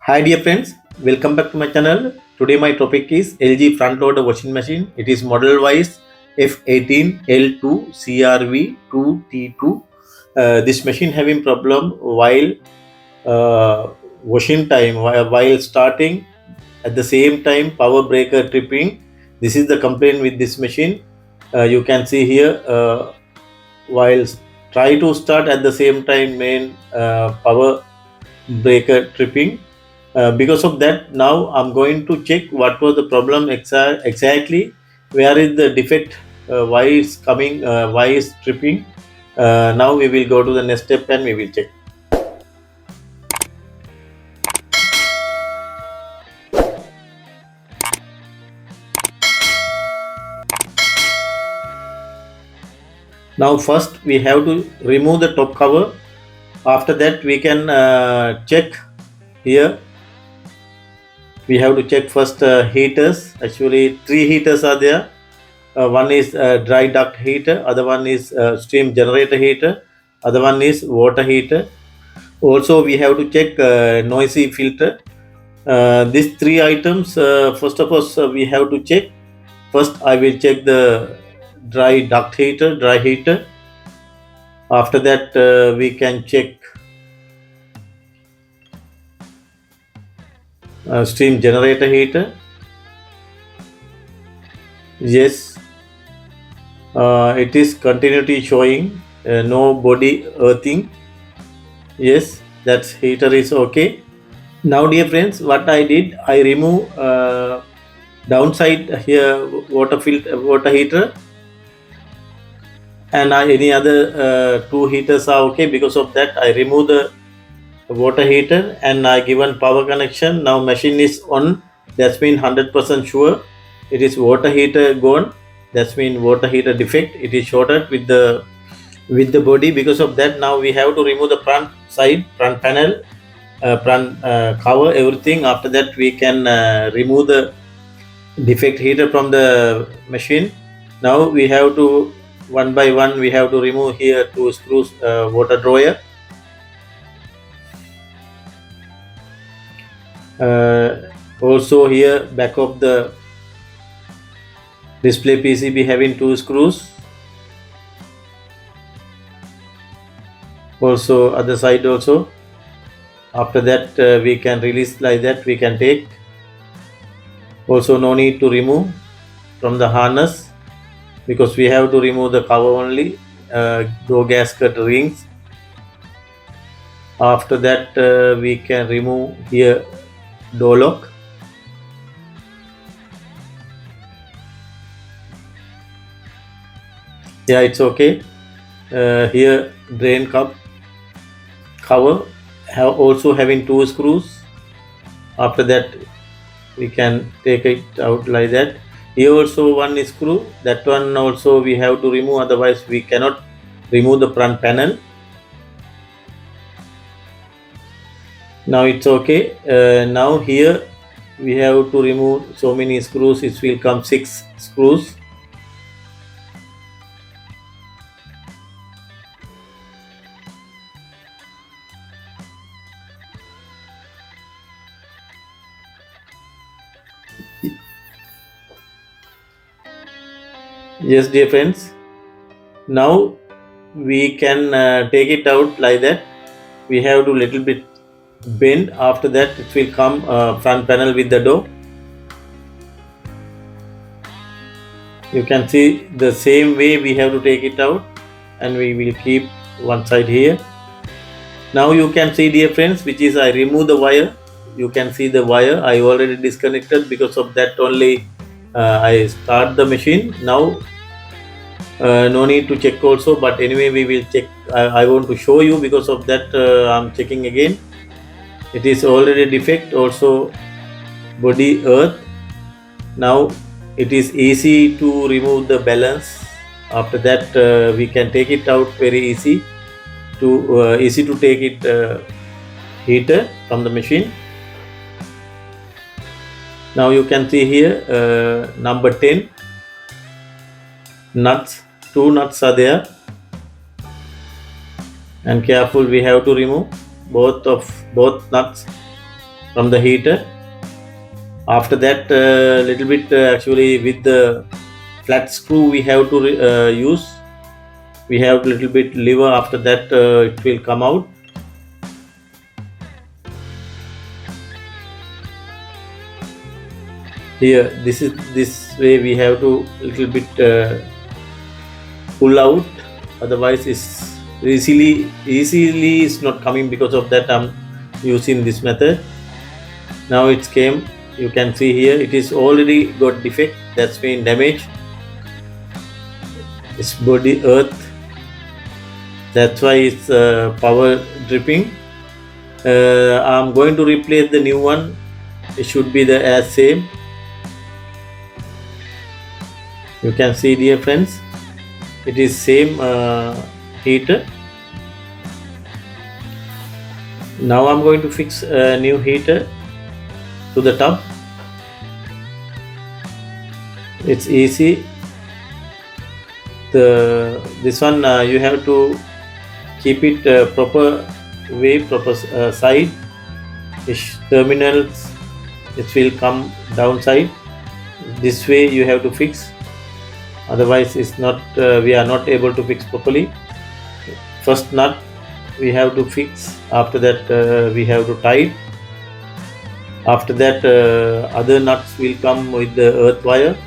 Hi dear friends, welcome back to my channel. Today my topic is LG front loader washing machine. It is model wise F18L2 CRV2T2. This machine having problem while washing time, while starting at the same time power breaker tripping. This is the complaint with this machine. You can see here while try to start at the same time main power breaker tripping. Because of that, now I'm going to check what was the problem exactly, where is the defect, why it's coming, why is tripping. Now we will go to the next step and we will check. Now first we have to remove the top cover. After that we can check here. We have to check first heaters. Actually three heaters are there. One is dry duct heater, other one is steam generator heater, other one is water heater. Also we have to check noisy filter. These three items, first of all we have to check. First I will check the dry duct heater, dry heater. After that we can check steam generator heater. Yes, it is continuity showing, no body earthing. Yes, that heater is okay. Now dear friends, what I did, I remove downside here water heater, and any other two heaters are okay. Because of that I remove the water heater and I given power connection. Now machine is on, that's mean 100% sure it is water heater gone. That's mean water heater defect, it is shorted with the body. Because of that, now we have to remove the front side, front panel, front cover, everything. After that we can remove the defect heater from the machine. Now we have to one by one we have to remove here two screws, water drawer. Also here back of the display PCB having two screws. Also other side also. After that we can release like that, we can take. Also no need to remove from the harness, because we have to remove the cover only, door gasket rings. After that we can remove here door lock. Yeah, it's okay. Here drain cup cover have also having two screws. After that we can take it out like that. Here also one screw, that one also we have to remove, otherwise we cannot remove the front panel. Now it's okay. Now here we have to remove so many screws, it will come 6 screws. Yes dear friends, now we can take it out like that. We have to little bit bend. After that it will come front panel with the door. You can see the same way we have to take it out, and we will keep one side here. Now you can see dear friends, which is I remove the wire. You can see the wire I already disconnected. Because of that only I start the machine. Now no need to check also, but anyway we will check. I want to show you, because of that I'm checking again. It is already defect, also body earth. Now it is easy to remove the balance. After that we can take it out very easy to take it heater from the machine. Now you can see here number 10 nuts, two nuts are there, and careful we have to remove both nuts. from the heater. After that, little bit actually with the flat screw we have to use. We have little bit lever. After that, it will come out. Here, this way we have to little bit pull out. Otherwise, it's easily is not coming. Because of that, I'm using this method. Now it's came. You can see here it is already got defect. That's been damaged. It's body earth. That's why it's power dripping. I'm going to replace the new one. It should be the as same. You can see, dear friends, it is same heater. Now I'm going to fix a new heater to the tub. It's easy. This one you have to keep it proper way, proper side. This terminals, it will come downside. This way you have to fix. Otherwise, it's not. We are not able to fix properly. First nut we have to fix. After that, we have to tie it. After that, other nuts will come with the earth wire.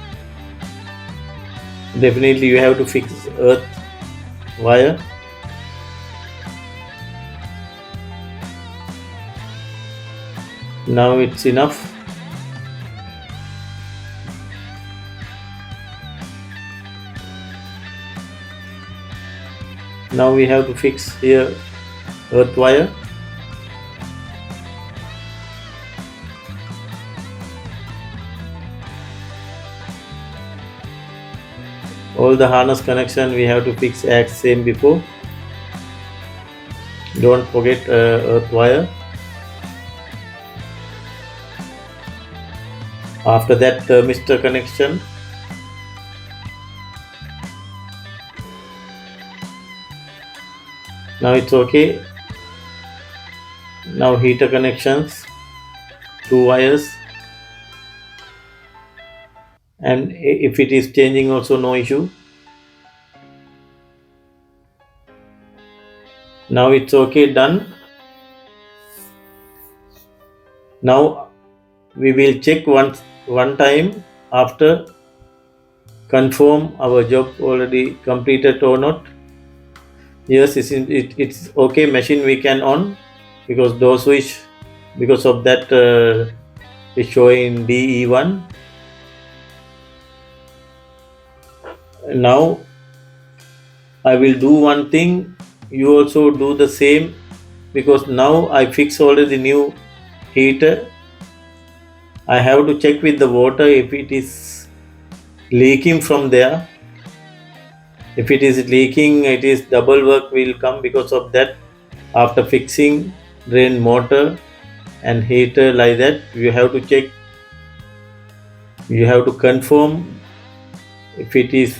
Definitely, you have to fix earth wire. Now it's enough. Now we have to fix here earth wire. All the harness connection we have to fix as same before. Don't forget earth wire. After that, thermistor connection. Now it's okay. Now heater connections, 2 wires, and if it is changing also no issue. Now it's okay, done. Now we will check one time after, confirm our job already completed or not. Yes, it's okay. Machine we can on, because door switch, because of that is showing DE1. Now I will do one thing. You also do the same, because now I fix already new heater. I have to check with the water if it is leaking from there. If it is leaking, it is double work will come. Because of that, after fixing drain motor and heater like that, you have to check, you have to confirm if it is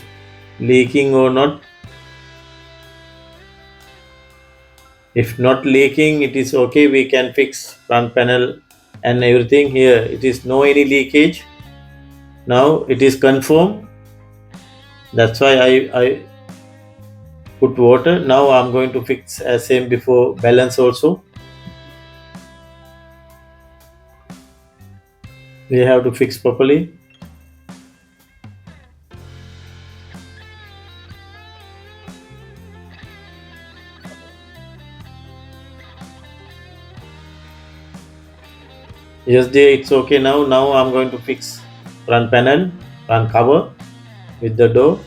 leaking or not. If not leaking, it is okay, we can fix front panel and everything. Here it is no any leakage. Now it is confirmed. That's why I put water. Now I'm going to fix as same before, balance also. We have to fix properly. Yes dear, it's okay now. Now I'm going to fix front panel, front cover with the door.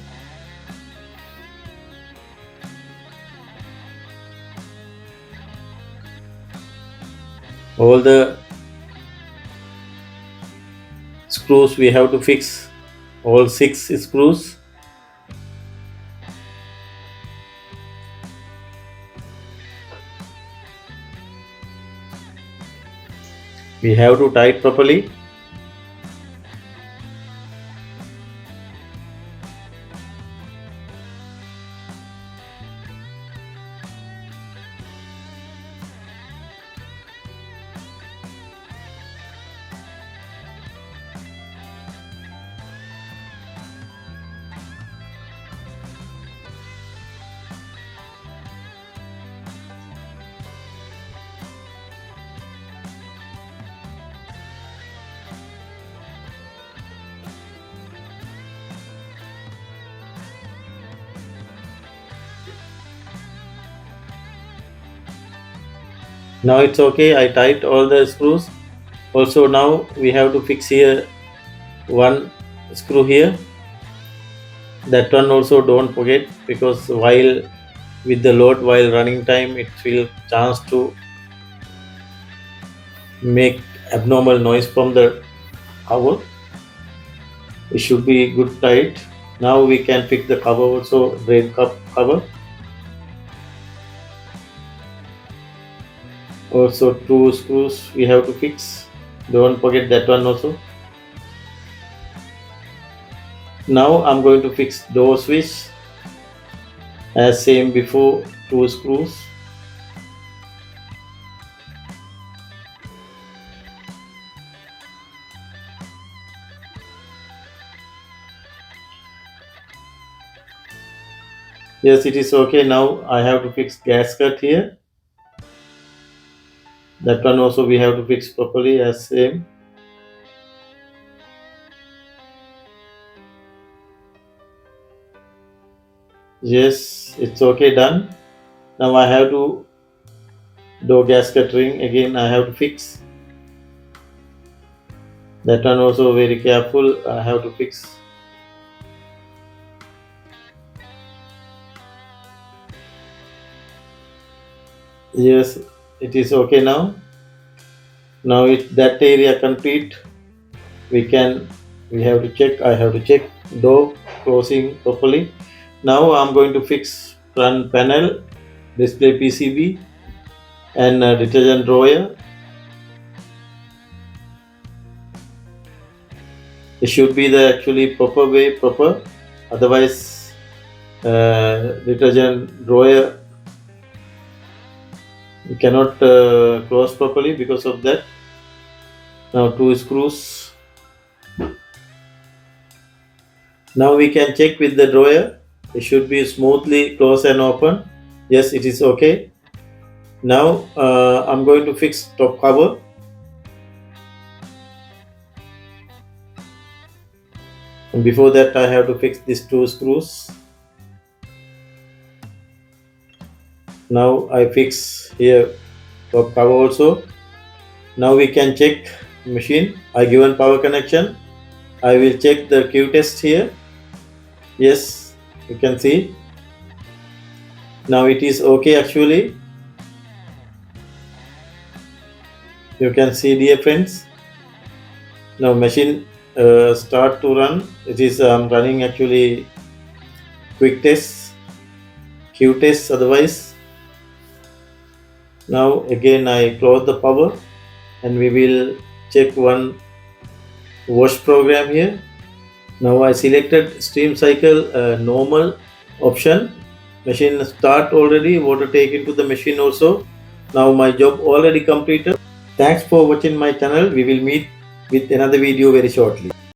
All the screws we have to fix, all 6 screws. We have to tie it properly. Now it's okay, I tight all the screws. Also now we have to fix here one screw here. That one also don't forget, because while with the load while running time it will chance to make abnormal noise from the cover. It should be good tight. Now we can fix the cover also, drain cup cover. Also two screws we have to fix, don't forget that one also. Now I'm going to fix door switch as same before, two screws. Yes, it is okay. Now I have to fix gasket here. That one also we have to fix properly as same. Yes, it's okay, done. Now I have to door gasket ring again, I have to fix. That one also very careful, I have to fix. Yes, it is okay now. Now it that area complete. We can, we have to check, I have to check door closing properly. Now I'm going to fix front panel, display PCB, and detergent drawer. It should be the actually proper way, proper. Otherwise, detergent drawer you cannot close properly because of that. Now two screws. Now we can check with the drawer. It should be smoothly close and open. Yes, it is okay. Now I'm going to fix top cover. And before that I have to fix these two screws. Now I fix here top cover also. Now we can check machine. I given power connection. I will check the Q test here. Yes, you can see. Now it is okay actually. You can see, dear friends. Now machine start to run. It is running actually quick test, Q test otherwise. Now again I close the power and we will check one wash program here. Now I selected stream cycle normal option. Machine start already, water take into the machine also. Now my job already completed. Thanks for watching my channel. We will meet with another video very shortly.